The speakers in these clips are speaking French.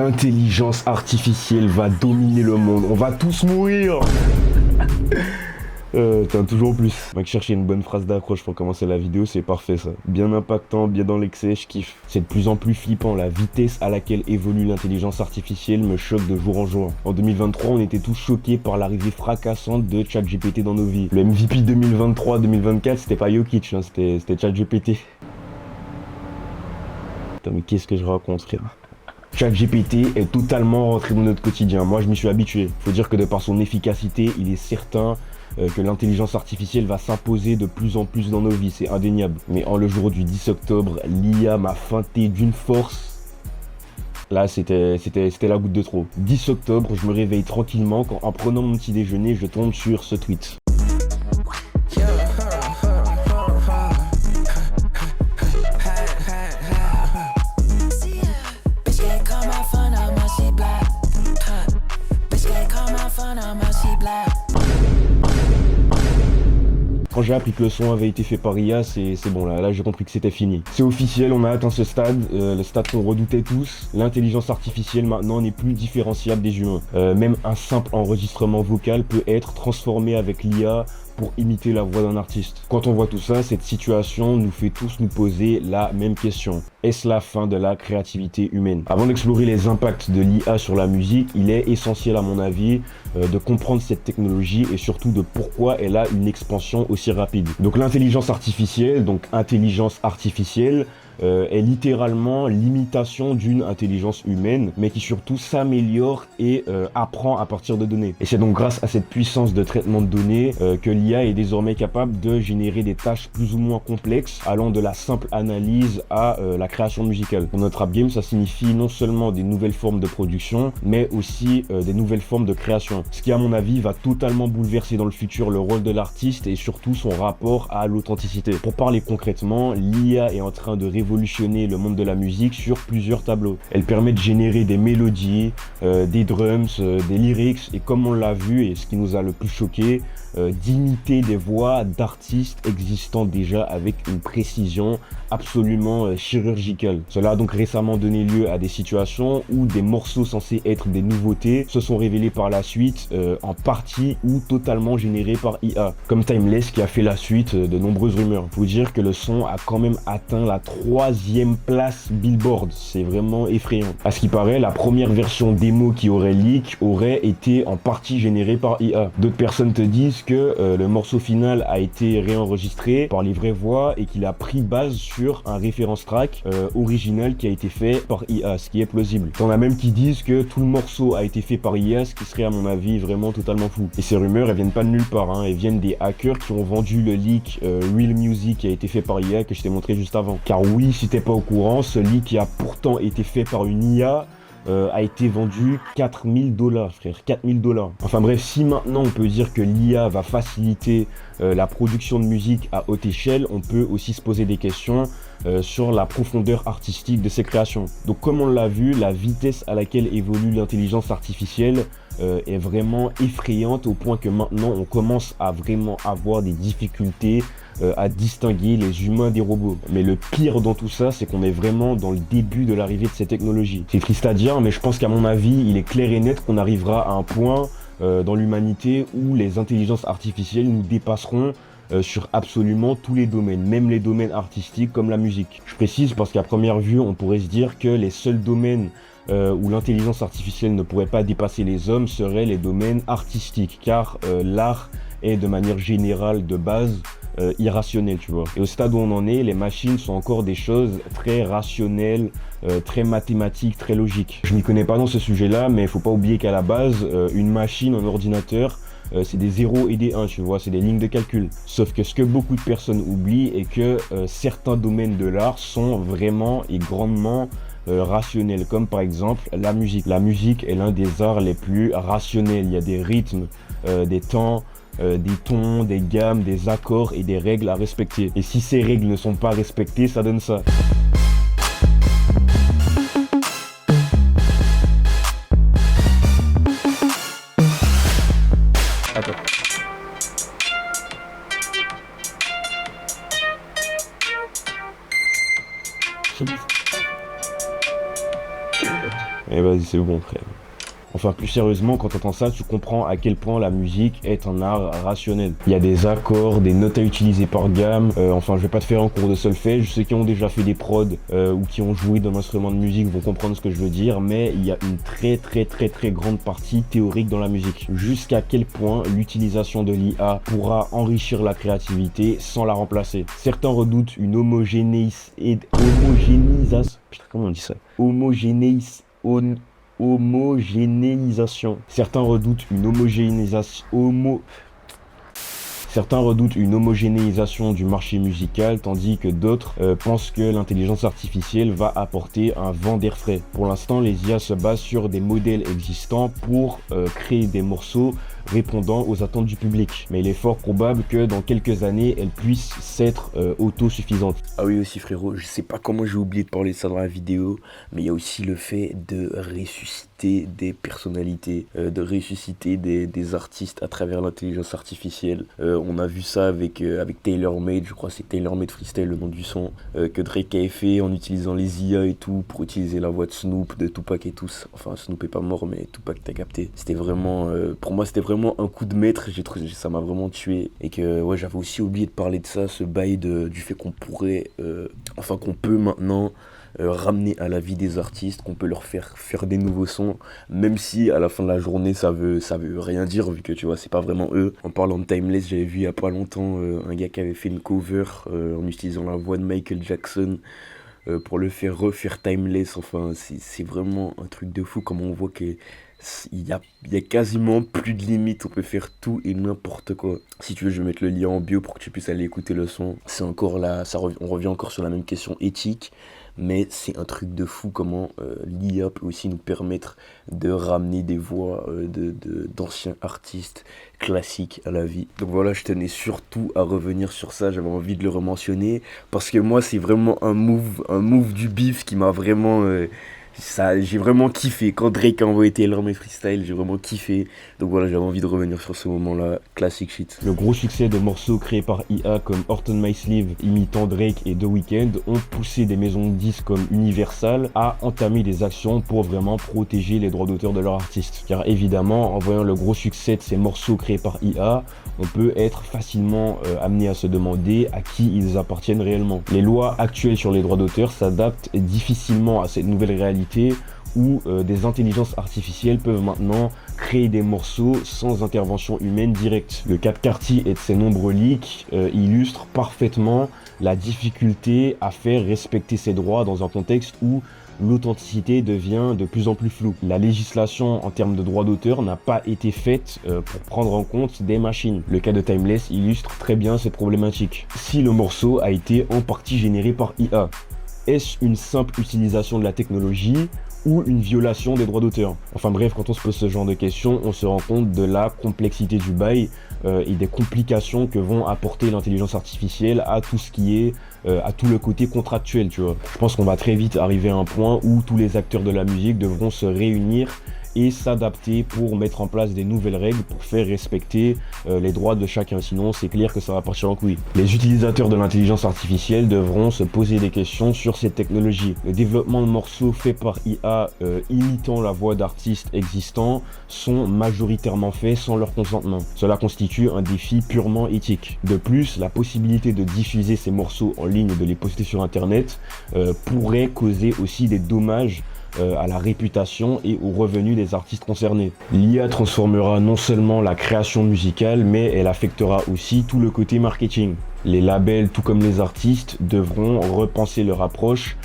L'intelligence artificielle va dominer le monde. On va tous mourir. Toujours plus. Mec, chercher une bonne phrase d'accroche pour commencer la vidéo, c'est parfait ça. Bien impactant, bien dans l'excès, je kiffe. C'est de plus en plus flippant. La vitesse à laquelle évolue l'intelligence artificielle me choque de jour en jour. En 2023, on était tous choqués par l'arrivée fracassante de ChatGPT dans nos vies. Le MVP 2023-2024, c'était pas Jokic, hein, c'était ChatGPT. Putain, mais qu'est-ce que je raconte, frère? ChatGPT est totalement rentré dans notre quotidien. Moi, je m'y suis habitué. Faut dire que de par son efficacité, il est certain que l'intelligence artificielle va s'imposer de plus en plus dans nos vies, c'est indéniable. Mais en le jour du 10 octobre, l'IA m'a feinté d'une force. Là, c'était la goutte de trop. 10 octobre, je me réveille tranquillement quand, en prenant mon petit déjeuner, je tombe sur ce tweet. Quand j'ai appris que le son avait été fait par IA, c'est bon, là j'ai compris que c'était fini. C'est officiel, on a atteint ce stade, le stade qu'on redoutait tous. L'intelligence artificielle maintenant n'est plus différenciable des humains. Même un simple enregistrement vocal peut être transformé avec l'IA pour imiter la voix d'un artiste. Quand on voit tout ça, cette situation nous fait tous nous poser la même question. Est-ce la fin de la créativité humaine? Avant d'explorer les impacts de l'IA sur la musique, il est essentiel à mon avis de comprendre cette technologie et surtout de pourquoi elle a une expansion aussi rapide. Donc l'intelligence artificielle, est littéralement l'imitation d'une intelligence humaine, mais qui surtout s'améliore et apprend à partir de données. Et c'est donc grâce à cette puissance de traitement de données que l'IA est désormais capable de générer des tâches plus ou moins complexes, allant de la simple analyse à la création musicale. Dans notre rap game, ça signifie non seulement des nouvelles formes de production, mais aussi des nouvelles formes de création. Ce qui, à mon avis, va totalement bouleverser dans le futur le rôle de l'artiste et surtout son rapport à l'authenticité. Pour parler concrètement, l'IA est en train de révolutionner le monde de la musique sur plusieurs tableaux. Elle permet de générer des mélodies, des drums, des lyrics et comme on l'a vu et ce qui nous a le plus choqué, d'imiter des voix d'artistes existants déjà avec une précision absolument chirurgicale. Cela a donc récemment donné lieu à des situations où des morceaux censés être des nouveautés se sont révélés par la suite en partie ou totalement générés par IA, comme Timeless qui a fait la suite de nombreuses rumeurs. Faut dire que le son a quand même atteint la 3e place Billboard, c'est vraiment effrayant. À ce qui paraît, la première version démo qui aurait leak aurait été en partie générée par IA. D'autres personnes te disent que le morceau final a été réenregistré par les vraies voix et qu'il a pris base sur un référence track original qui a été fait par IA, ce qui est plausible. T'en as même qui disent que tout le morceau a été fait par IA, ce qui serait à mon avis vraiment totalement fou. Et ces rumeurs, elles viennent pas de nulle part, hein. Elles viennent des hackers qui ont vendu le leak Real Music qui a été fait par IA que je t'ai montré juste avant. Car oui, si t'es pas au courant, ce leak qui a pourtant été fait par une IA a été vendu 4000 $, frère, 4000 $. Enfin bref, si maintenant on peut dire que l'IA va faciliter la production de musique à haute échelle, on peut aussi se poser des questions sur la profondeur artistique de ces créations. Donc comme on l'a vu, la vitesse à laquelle évolue l'intelligence artificielle est vraiment effrayante au point que maintenant on commence à vraiment avoir des difficultés à distinguer les humains des robots. Mais le pire dans tout ça, c'est qu'on est vraiment dans le début de l'arrivée de ces technologies. C'est triste à dire, mais je pense qu'à mon avis, il est clair et net qu'on arrivera à un point dans l'humanité où les intelligences artificielles nous dépasseront sur absolument tous les domaines, même les domaines artistiques comme la musique. Je précise parce qu'à première vue, on pourrait se dire que les seuls domaines où l'intelligence artificielle ne pourrait pas dépasser les hommes seraient les domaines artistiques, car l'art est de manière générale de base irrationnel, tu vois. Et au stade où on en est, les machines sont encore des choses très rationnelles, très mathématiques, très logiques. Je m'y connais pas dans ce sujet-là, mais il faut pas oublier qu'à la base, une machine, un ordinateur, c'est des 0 et des 1, tu vois, c'est des lignes de calcul. Sauf que ce que beaucoup de personnes oublient est que certains domaines de l'art sont vraiment et grandement rationnels, comme par exemple la musique. La musique est l'un des arts les plus rationnels. Il y a des rythmes, des temps, des tons, des gammes, des accords et des règles à respecter. Et si ces règles ne sont pas respectées, ça donne ça. Attends. Et bah vas-y, c'est bon, frère. Enfin, plus sérieusement, quand tu entends ça, tu comprends à quel point la musique est un art rationnel. Il y a des accords, des notes à utiliser par gamme. Enfin, je vais pas te faire un cours de solfège. Ceux qui ont déjà fait des prods ou qui ont joué d'un instrument de musique vont comprendre ce que je veux dire. Mais il y a une très grande partie théorique dans la musique. Jusqu'à quel point l'utilisation de l'IA pourra enrichir la créativité sans la remplacer. Certains redoutent une homogénéisation. Putain, comment on dit ça? Homogénéisation. Certains redoutent une homogénéisation du marché musical, tandis que d'autres pensent que l'intelligence artificielle va apporter un vent d'air frais. Pour l'instant, les IA se basent sur des modèles existants pour créer des morceaux répondant aux attentes du public. Mais il est fort probable que dans quelques années, elles puissent s'être autosuffisantes. Ah oui aussi frérot, je sais pas comment j'ai oublié de parler de ça dans la vidéo, mais il y a aussi le fait de ressusciter des personnalités, de ressusciter des artistes à travers l'intelligence artificielle. On a vu ça avec TaylorMade, je crois que c'est TaylorMade Freestyle le nom du son, que Drake a fait en utilisant les IA et tout pour utiliser la voix de Snoop, de Tupac et tous. Enfin Snoop est pas mort mais Tupac t'as capté. C'était vraiment, pour moi c'était vraiment un coup de maître, j'ai trouvé ça m'a vraiment tué. Et que ouais, j'avais aussi oublié de parler de ça, ce bail du fait qu'on pourrait, qu'on peut maintenant ramener à la vie des artistes, qu'on peut leur faire des nouveaux sons, même si à la fin de la journée ça veut rien dire vu que tu vois c'est pas vraiment eux. En parlant de Timeless, j'avais vu il y a pas longtemps un gars qui avait fait une cover en utilisant la voix de Michael Jackson pour le faire refaire Timeless. Enfin c'est vraiment un truc de fou comme on voit que il y a quasiment plus de limites, on peut faire tout et n'importe quoi. Si tu veux, je vais mettre le lien en bio pour que tu puisses aller écouter le son. C'est encore là, on revient encore sur la même question éthique, mais c'est un truc de fou comment l'IA peut aussi nous permettre de ramener des voix d'anciens artistes classiques à la vie. Donc voilà, je tenais surtout à revenir sur ça, j'avais envie de le rementionner, parce que moi c'est vraiment un move du bif qui m'a vraiment... j'ai vraiment kiffé. Quand Drake a envoyé TaylorMade Freestyle, j'ai vraiment kiffé. Donc voilà, j'avais envie de revenir sur ce moment-là. Classic shit. Le gros succès de morceaux créés par IA comme Horton My Sleeve imitant Drake et The Weeknd ont poussé des maisons de disques comme Universal à entamer des actions pour vraiment protéger les droits d'auteur de leurs artistes. Car évidemment, en voyant le gros succès de ces morceaux créés par IA, on peut être facilement amené à se demander à qui ils appartiennent réellement. Les lois actuelles sur les droits d'auteur s'adaptent difficilement à cette nouvelle réalité où des intelligences artificielles peuvent maintenant créer des morceaux sans intervention humaine directe. Le cas de Carti et de ses nombreux leaks illustre parfaitement la difficulté à faire respecter ses droits dans un contexte où l'authenticité devient de plus en plus floue. La législation en termes de droits d'auteur n'a pas été faite pour prendre en compte des machines. Le cas de Timeless illustre très bien cette problématique. Si le morceau a été en partie généré par IA, est-ce une simple utilisation de la technologie ou une violation des droits d'auteur? Enfin bref, quand on se pose ce genre de questions, on se rend compte de la complexité du bail et des complications que vont apporter l'intelligence artificielle à tout ce qui est, à tout le côté contractuel, tu vois. Je pense qu'on va très vite arriver à un point où tous les acteurs de la musique devront se réunir et s'adapter pour mettre en place des nouvelles règles pour faire respecter les droits de chacun. Sinon, c'est clair que ça va partir en couille. Les utilisateurs de l'intelligence artificielle devront se poser des questions sur cette technologie. Le développement de morceaux faits par IA imitant la voix d'artistes existants sont majoritairement faits sans leur consentement. Cela constitue un défi purement éthique. De plus, la possibilité de diffuser ces morceaux en ligne et de les poster sur Internet pourrait causer aussi des dommages à la réputation et aux revenus des artistes concernés. L'IA transformera non seulement la création musicale, mais elle affectera aussi tout le côté marketing. Les labels, tout comme les artistes, devront repenser leur approche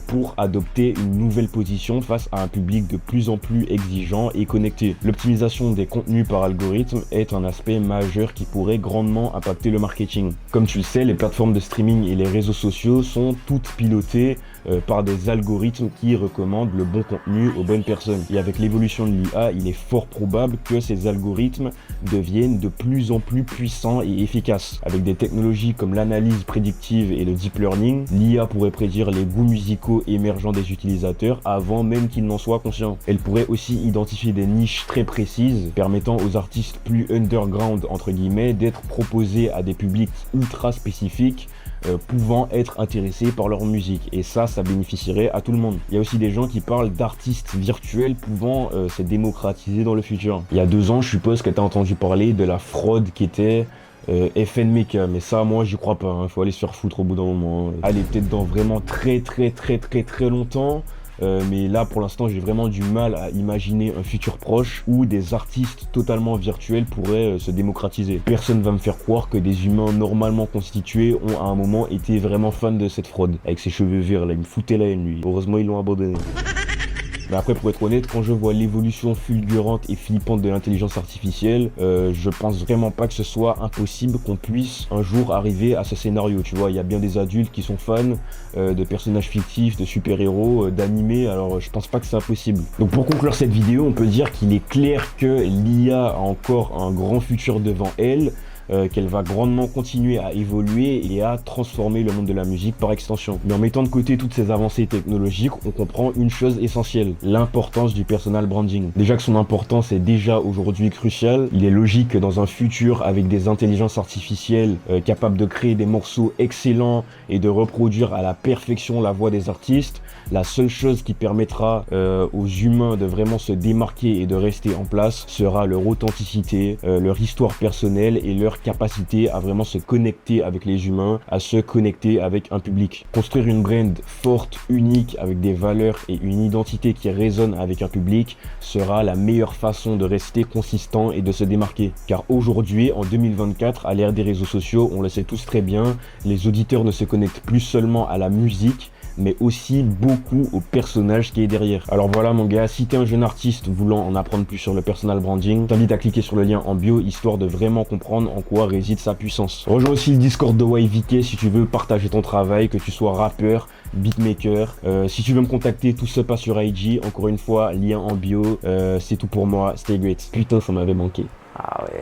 pour adopter une nouvelle position face à un public de plus en plus exigeant et connecté. L'optimisation des contenus par algorithme est un aspect majeur qui pourrait grandement impacter le marketing. Comme tu le sais, les plateformes de streaming et les réseaux sociaux sont toutes pilotées par des algorithmes qui recommandent le bon contenu aux bonnes personnes. Et avec l'évolution de l'IA, il est fort probable que ces algorithmes deviennent de plus en plus puissants et efficaces. Avec des technologies technologies comme l'analyse prédictive et le deep learning, l'IA pourrait prédire les goûts musicaux émergents des utilisateurs avant même qu'ils n'en soient conscients. Elle pourrait aussi identifier des niches très précises, permettant aux artistes plus underground, entre guillemets, d'être proposés à des publics ultra spécifiques, pouvant être intéressés par leur musique, et ça bénéficierait à tout le monde. Il y a aussi des gens qui parlent d'artistes virtuels pouvant se démocratiser dans le futur. Il y a 2 ans, je suppose que tu as entendu parler de la fraude qui était FNMK, mais ça, moi, j'y crois pas, hein. Faut aller se faire foutre au bout d'un moment, hein. Elle est peut-être dans vraiment très longtemps. Mais là pour l'instant j'ai vraiment du mal à imaginer un futur proche où des artistes totalement virtuels pourraient se démocratiser. Personne va me faire croire que des humains normalement constitués ont à un moment été vraiment fans de cette fraude. Avec ses cheveux verts là, il me foutait la haine lui. Heureusement ils l'ont abandonné. Mais après, pour être honnête, quand je vois l'évolution fulgurante et flippante de l'intelligence artificielle, je pense vraiment pas que ce soit impossible qu'on puisse un jour arriver à ce scénario. Tu vois, il y a bien des adultes qui sont fans de personnages fictifs, de super-héros, d'animés, alors je pense pas que c'est impossible. Donc pour conclure cette vidéo, on peut dire qu'il est clair que l'IA a encore un grand futur devant elle, qu'elle va grandement continuer à évoluer et à transformer le monde de la musique par extension. Mais en mettant de côté toutes ces avancées technologiques, on comprend une chose essentielle, l'importance du personal branding. Déjà que son importance est déjà aujourd'hui cruciale, il est logique que dans un futur avec des intelligences artificielles capables de créer des morceaux excellents et de reproduire à la perfection la voix des artistes, la seule chose qui permettra aux humains de vraiment se démarquer et de rester en place sera leur authenticité, leur histoire personnelle et leur capacité à vraiment se connecter avec les humains, à se connecter avec un public. Construire une brand forte, unique, avec des valeurs et une identité qui résonne avec un public sera la meilleure façon de rester consistant et de se démarquer. Car aujourd'hui, en 2024, à l'ère des réseaux sociaux, on le sait tous très bien, les auditeurs ne se connectent plus seulement à la musique, mais aussi beaucoup au personnage qui est derrière. Alors voilà mon gars, si t'es un jeune artiste voulant en apprendre plus sur le personal branding, t'invite à cliquer sur le lien en bio, histoire de vraiment comprendre en quoi réside sa puissance. Rejoins aussi le Discord de YVK si tu veux partager ton travail, que tu sois rappeur, beatmaker. Si tu veux me contacter, tout se passe sur IG, encore une fois, lien en bio. C'est tout pour moi, stay great. Putain, ça m'avait manqué. Ah ouais.